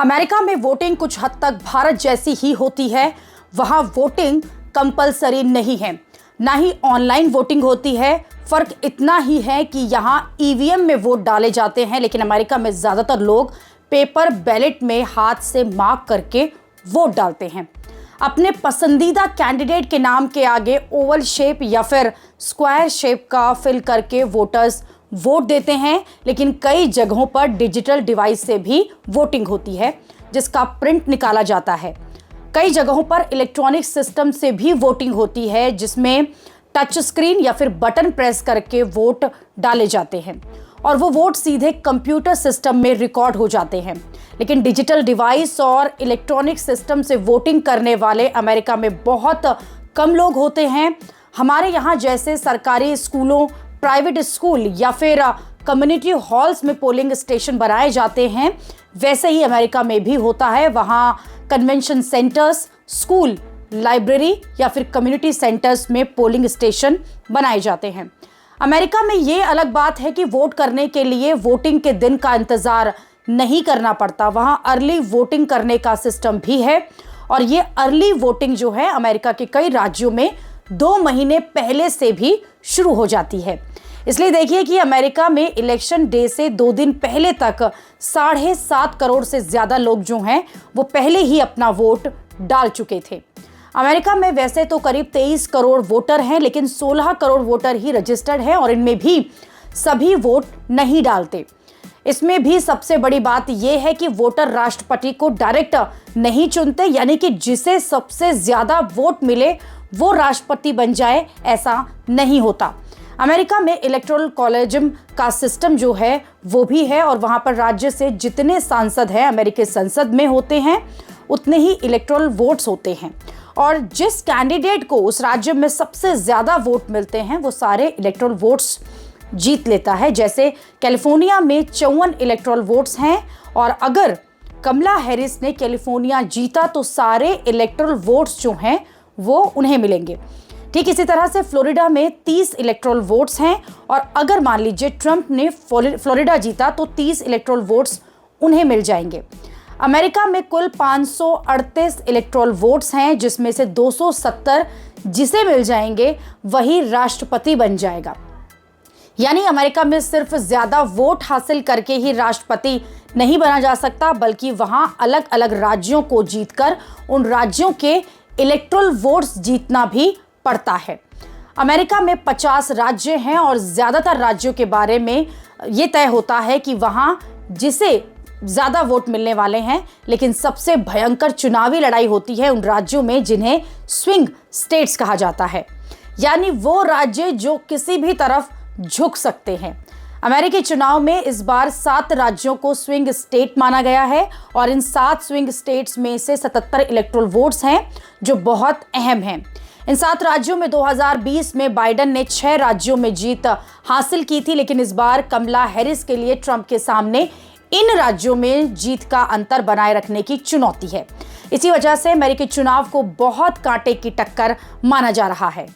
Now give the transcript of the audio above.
America में voting कुछ हद तक भारत जैसी ही होती है। वहां वोटिंग कंपलसरी नहीं है, ना ही ऑनलाइन वोटिंग होती है। फर्क इतना ही है कि यहां ईवीएम में वोट डाले जाते हैं, लेकिन अमेरिका में ज्यादातर लोग पेपर बैलेट में हाथ से मार्क करके वोट डालते हैं। अपने पसंदीदा कैंडिडेट के नाम के आगे ओवल शेप या फिर स्क्वायर शेप का फिल करके वोटर्स वोट देते हैं। लेकिन कई जगहों पर डिजिटल डिवाइस से भी वोटिंग होती है, जिसका प्रिंट निकाला जाता है। कई जगहों पर इलेक्ट्रॉनिक सिस्टम से भी वोटिंग होती है, जिसमें टच स्क्रीन या फिर बटन प्रेस करके वोट डाले जाते हैं और वो वोट सीधे कंप्यूटर सिस्टम में रिकॉर्ड हो जाते हैं। लेकिन डिजिटल डिवाइस और इलेक्ट्रॉनिक सिस्टम से वोटिंग करने वाले अमेरिका में बहुत कम लोग होते हैं। हमारे यहाँ जैसे सरकारी स्कूलों, प्राइवेट स्कूल या फिर कम्युनिटी हॉल्स में पोलिंग स्टेशन बनाए जाते हैं, वैसे ही अमेरिका में भी होता है। वहाँ कन्वेंशन सेंटर्स, स्कूल, लाइब्रेरी या फिर कम्युनिटी सेंटर्स में पोलिंग स्टेशन बनाए जाते हैं। अमेरिका में ये अलग बात है कि वोट करने के लिए वोटिंग के दिन का इंतजार नहीं करना पड़ता। वहाँ अर्ली वोटिंग करने का सिस्टम भी है और ये अर्ली वोटिंग जो है अमेरिका के कई राज्यों में 2 महीने पहले से भी शुरू हो जाती है। इसलिए देखिए कि अमेरिका में इलेक्शन डे से 2 दिन पहले तक 7.5 करोड़ से ज़्यादा लोग जो हैं वो पहले ही अपना वोट डाल चुके थे। अमेरिका में वैसे तो करीब 23 करोड़ वोटर हैं, लेकिन 16 करोड़ वोटर ही रजिस्टर्ड हैं और इनमें भी सभी वोट नहीं डालते। इसमें भी सबसे बड़ी बात यह है कि वोटर राष्ट्रपति को डायरेक्ट नहीं चुनते, यानी कि जिसे सबसे ज़्यादा वोट मिले वो राष्ट्रपति बन जाए, ऐसा नहीं होता। अमेरिका में इलेक्टोरल कॉलेजियम का सिस्टम जो है वो भी है और वहाँ पर राज्य से जितने सांसद हैं अमेरिकी संसद में होते हैं, उतने ही इलेक्टोरल वोट्स होते हैं और जिस कैंडिडेट को उस राज्य में सबसे ज़्यादा वोट मिलते हैं वो सारे इलेक्टोरल वोट्स जीत लेता है। जैसे कैलिफोर्निया में 54 इलेक्टोरल वोट्स हैं और अगर कमला हैरिस ने कैलिफोर्निया जीता तो सारे इलेक्टोरल वोट्स जो हैं वो उन्हें मिलेंगे। ठीक इसी तरह से फ्लोरिडा में 30 इलेक्टोरल वोट्स हैं और अगर मान लीजिए ट्रंप ने फ्लोरिडा जीता तो 30 इलेक्टोरल वोट्स उन्हें मिल जाएंगे। अमेरिका में कुल 538 इलेक्टोरल वोट्स हैं, जिसमें से 270 जिसे मिल जाएंगे वही राष्ट्रपति बन जाएगा। यानी अमेरिका में सिर्फ ज़्यादा वोट हासिल करके ही राष्ट्रपति नहीं बना जा सकता, बल्कि वहाँ अलग अलग राज्यों को जीतकर उन राज्यों के इलेक्टोरल वोट्स जीतना भी पड़ता है। अमेरिका में 50 राज्य हैं और ज़्यादातर राज्यों के बारे में ये तय होता है कि वहाँ जिसे ज़्यादा वोट मिलने वाले हैं, लेकिन सबसे भयंकर चुनावी लड़ाई होती है उन राज्यों में जिन्हें स्विंग स्टेट्स कहा जाता है, यानी वो राज्य जो किसी भी तरफ झुक सकते हैं। अमेरिकी चुनाव में इस बार 7 राज्यों को स्विंग स्टेट माना गया है और इन 7 स्विंग स्टेट्स में से 77 इलेक्टोरल वोट्स हैं जो बहुत अहम हैं। इन 7 राज्यों में 2020 में बाइडन ने 6 राज्यों में जीत हासिल की थी, लेकिन इस बार कमला हैरिस के लिए ट्रंप के सामने इन राज्यों में जीत का अंतर बनाए रखने की चुनौती है। इसी वजह से अमेरिकी चुनाव को बहुत कांटे की टक्कर माना जा रहा है।